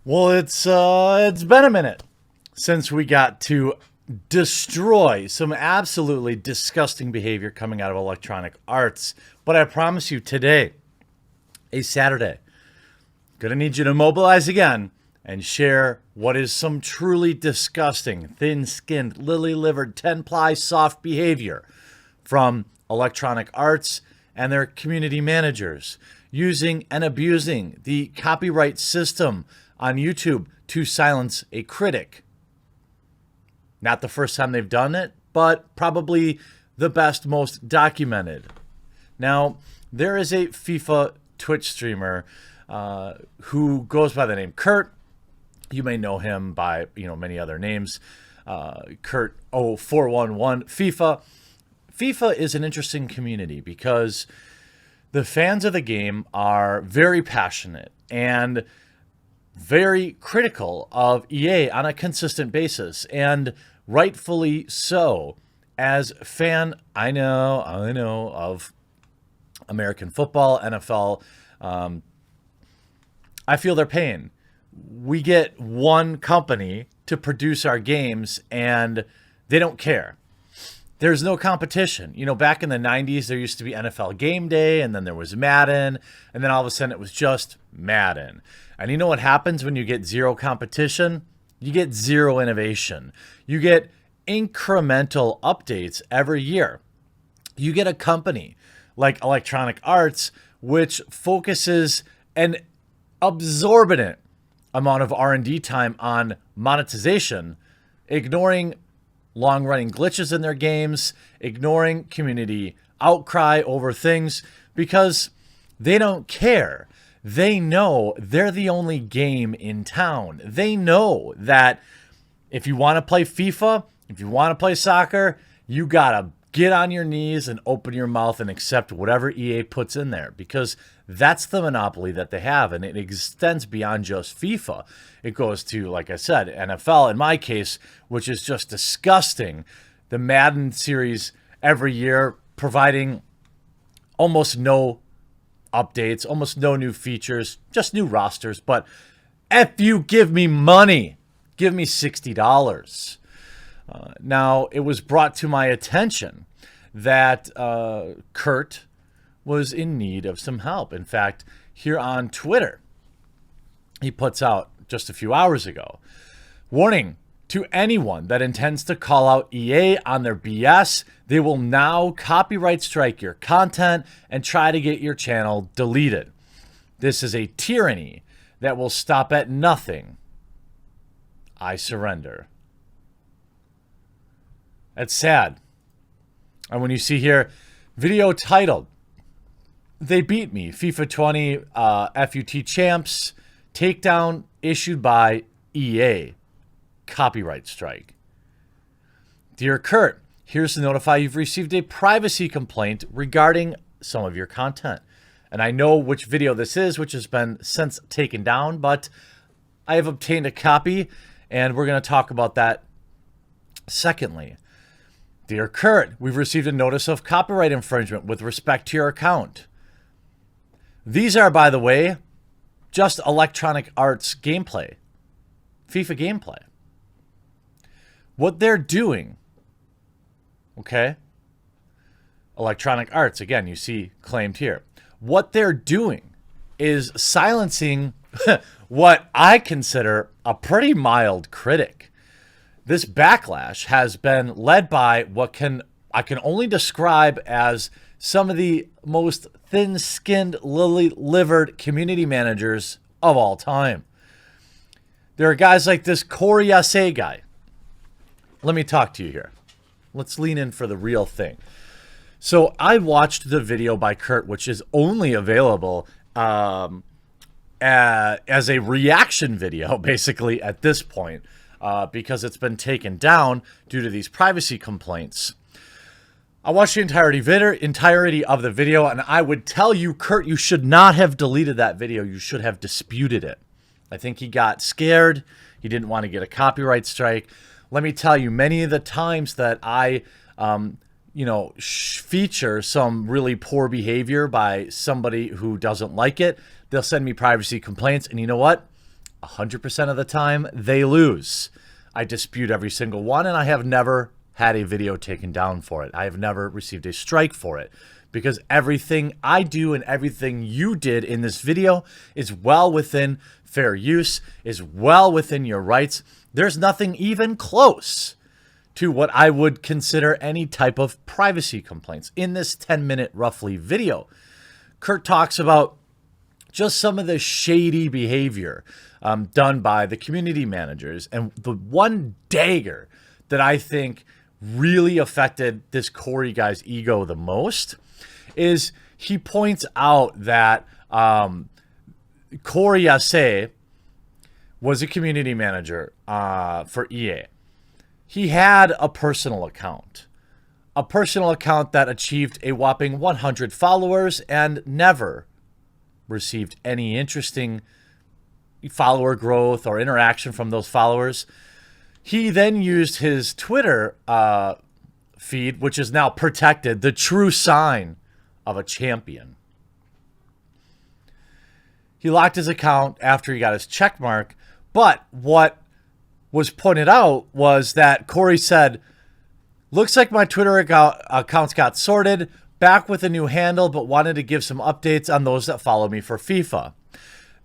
Well, it's been a minute since we got to destroy some absolutely disgusting behavior coming out of Electronic Arts. But I promise you today, a Saturday, gonna need you to mobilize again and share what is some truly disgusting, thin-skinned, lily-livered, 10-ply soft behavior from Electronic Arts and their community managers using and abusing the copyright system on YouTube to silence a critic. Not the first time they've done it, but probably the best, most documented. Now, there is a FIFA Twitch streamer who goes by the name Kurt. You may know him by many other names. Kurt0411 FIFA. FIFA is an interesting community because the fans of the game are very passionate and very critical of EA on a consistent basis, and rightfully so. As fan, I know of American football, NFL, I feel their pain. We get one company to produce our games and they don't care. There's no competition. Back in the 90s, there used to be NFL Game Day, and then there was Madden, and then all of a sudden it was just Madden. And you know what happens when you get zero competition? You get zero innovation. You get incremental updates every year. You get a company like Electronic Arts, which focuses an exorbitant amount of R&D time on monetization, ignoring long-running glitches in their games, ignoring community outcry over things because they don't care. They know they're the only game in town. They know that if you want to play FIFA, if you want to play soccer, you got to get on your knees and open your mouth and accept whatever EA puts in there, because that's the monopoly that they have, and it extends beyond just FIFA. It goes to, like I said, NFL in my case, which is just disgusting. The Madden series every year providing almost no updates, almost no new features, just new rosters. But if you give me money, give me $60. Now, it was brought to my attention that Kurt was in need of some help. In fact, here on Twitter, he puts out just a few hours ago, warning to anyone that intends to call out EA on their BS, they will now copyright strike your content and try to get your channel deleted. This is a tyranny that will stop at nothing. I surrender. That's sad. And when you see here, video titled, "They Beat Me, FIFA 20 FUT Champs, Takedown Issued by EA, Copyright Strike." Dear Kurt, here's to notify you've received a privacy complaint regarding some of your content. And I know which video this is, which has been since taken down, but I have obtained a copy, and we're going to talk about that secondly. Dear Kurt, we've received a notice of copyright infringement with respect to your account. These are, by the way, just Electronic Arts gameplay, FIFA gameplay. What they're doing, okay? Electronic Arts, again, you see claimed here. What they're doing is silencing what I consider a pretty mild critic. This backlash has been led by what I can only describe as some of the most thin-skinned, lily-livered community managers of all time. There are guys like this Kurt0411 guy. Let me talk to you here. Let's lean in for the real thing. So I watched the video by Kurt, which is only available as a reaction video, basically, at this point. Because it's been taken down due to these privacy complaints. I watched the entirety of the video, and I would tell you, Kurt, you should not have deleted that video. You should have disputed it. I think he got scared. He didn't want to get a copyright strike. Let me tell you, many of the times that I, feature some really poor behavior by somebody who doesn't like it, they'll send me privacy complaints, and you know what? 100% of the time, they lose. I dispute every single one, and I have never had a video taken down for it. I have never received a strike for it, because everything I do and everything you did in this video is well within fair use, is well within your rights. There's nothing even close to what I would consider any type of privacy complaints. In this 10-minute roughly video, Kurt talks about just some of the shady behavior done by the community managers. And the one dagger that I think really affected this Corey guy's ego the most is he points out that Kurt0411 was a community manager for EA. He had a personal account that achieved a whopping 100 followers and never received any interesting follower growth or interaction from those followers. He then used his Twitter feed, which is now protected, the true sign of a champion. He locked his account after he got his check mark, but what was pointed out was that Corey said, looks like my Twitter accounts got sorted, back with a new handle, but wanted to give some updates on those that follow me for FIFA.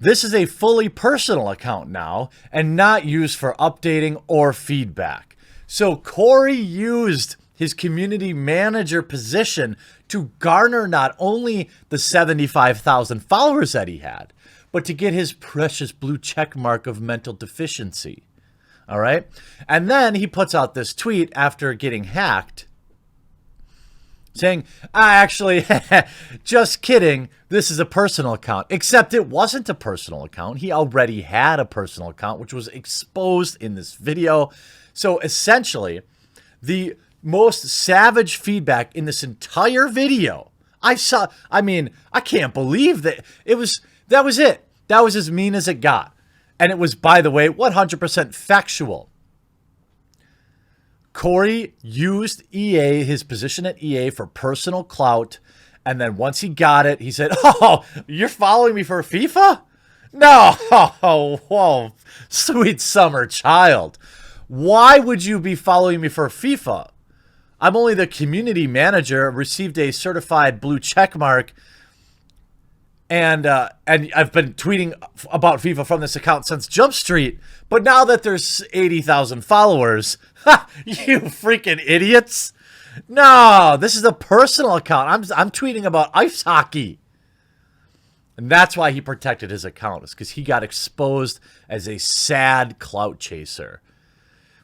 This is a fully personal account now and not used for updating or feedback. So Corey used his community manager position to garner not only the 75,000 followers that he had, but to get his precious blue check mark of mental deficiency. All right. And then he puts out this tweet after getting hacked saying, actually, just kidding. This is a personal account, except it wasn't a personal account. He already had a personal account, which was exposed in this video. So essentially, the most savage feedback in this entire video I can't believe that that was it. That was as mean as it got. And it was, by the way, 100% factual. Corey used EA, his position at EA, for personal clout. And then once he got it, he said, oh, you're following me for FIFA? No. Oh, whoa, sweet summer child. Why would you be following me for FIFA? I'm only the community manager, received a certified blue check mark, and I've been tweeting about FIFA from this account since Jump Street. But now that there's 80,000 followers, you freaking idiots! No, this is a personal account. I'm tweeting about ice hockey, and that's why he protected his account, is because he got exposed as a sad clout chaser.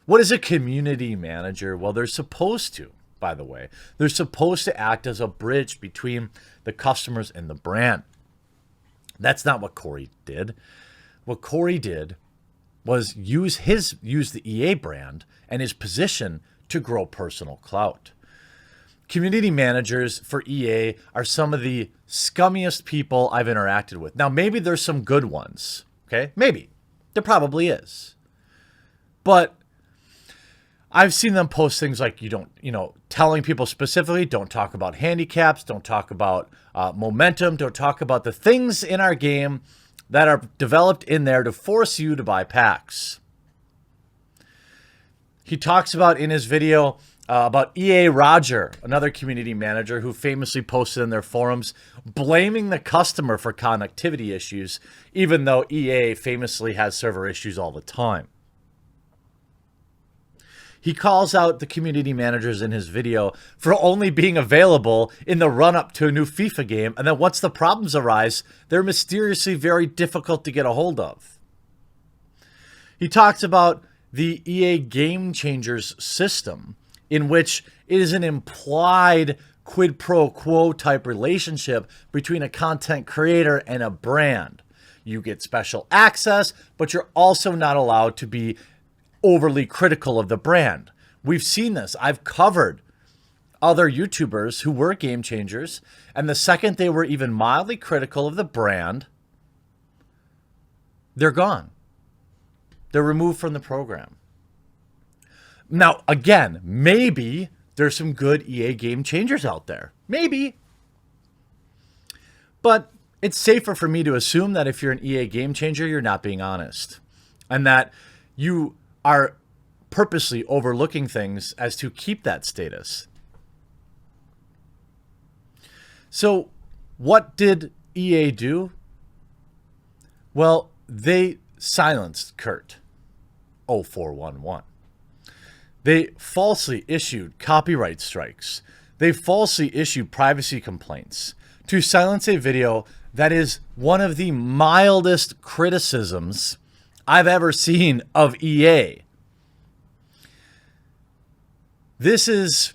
What is a community manager? Well, they're supposed to, by the way. They're supposed to act as a bridge between the customers and the brand. That's not what Corey did. What Corey did was use the EA brand and his position to grow personal clout. Community managers for EA are some of the scummiest people I've interacted with. Now, maybe there's some good ones, okay? Maybe. There probably is. But I've seen them post things like telling people specifically, don't talk about handicaps, don't talk about momentum, don't talk about the things in our game that are developed in there to force you to buy packs. He talks about in his video about EA Roger, another community manager who famously posted in their forums blaming the customer for connectivity issues, even though EA famously has server issues all the time. He calls out the community managers in his video for only being available in the run-up to a new FIFA game, and then once the problems arise, they're mysteriously very difficult to get a hold of. He talks about the EA Game Changers system, in which it is an implied quid pro quo type relationship between a content creator and a brand. You get special access, but you're also not allowed to be overly critical of the brand. We've seen this. I've covered other YouTubers who were game changers, and the second they were even mildly critical of the brand, they're gone. They're removed from the program. Now, again, maybe there's some good EA game changers out there. Maybe. But it's safer for me to assume that if you're an EA game changer, you're not being honest. and that you are purposely overlooking things as to keep that status. So what did EA do? Well, they silenced Kurt0411. They falsely issued copyright strikes. They falsely issued privacy complaints to silence a video that is one of the mildest criticisms I've ever seen of EA. This is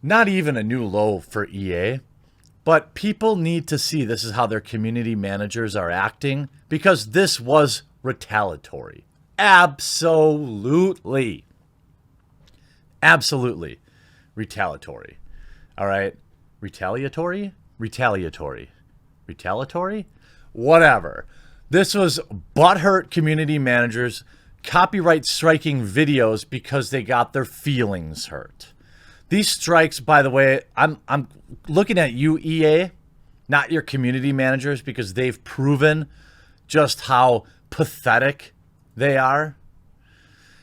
not even a new low for EA, but people need to see this is how their community managers are acting, because this was retaliatory. Absolutely. Absolutely retaliatory. All right. Retaliatory? Retaliatory. Retaliatory? Whatever. This was butthurt community managers copyright striking videos because they got their feelings hurt. These strikes, by the way, I'm looking at you, EA, not your community managers, because they've proven just how pathetic they are.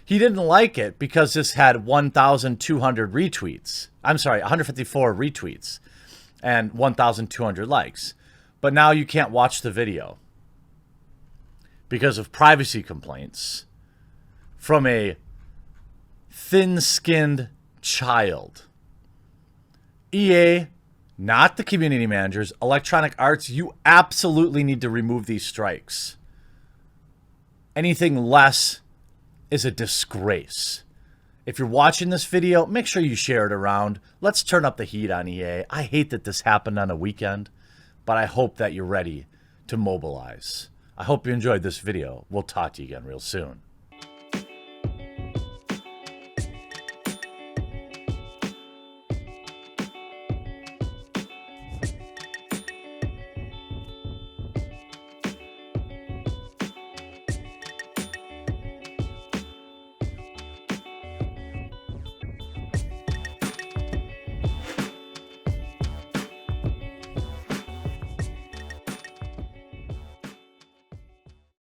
He didn't like it because this had 1,200 retweets. I'm sorry, 154 retweets and 1,200 likes. But now you can't watch the video because of privacy complaints from a thin-skinned child. EA, not the community managers, Electronic Arts, you absolutely need to remove these strikes. Anything less is a disgrace. If you're watching this video, make sure you share it around. Let's turn up the heat on EA. I hate that this happened on a weekend, but I hope that you're ready to mobilize. I hope you enjoyed this video. We'll talk to you again real soon.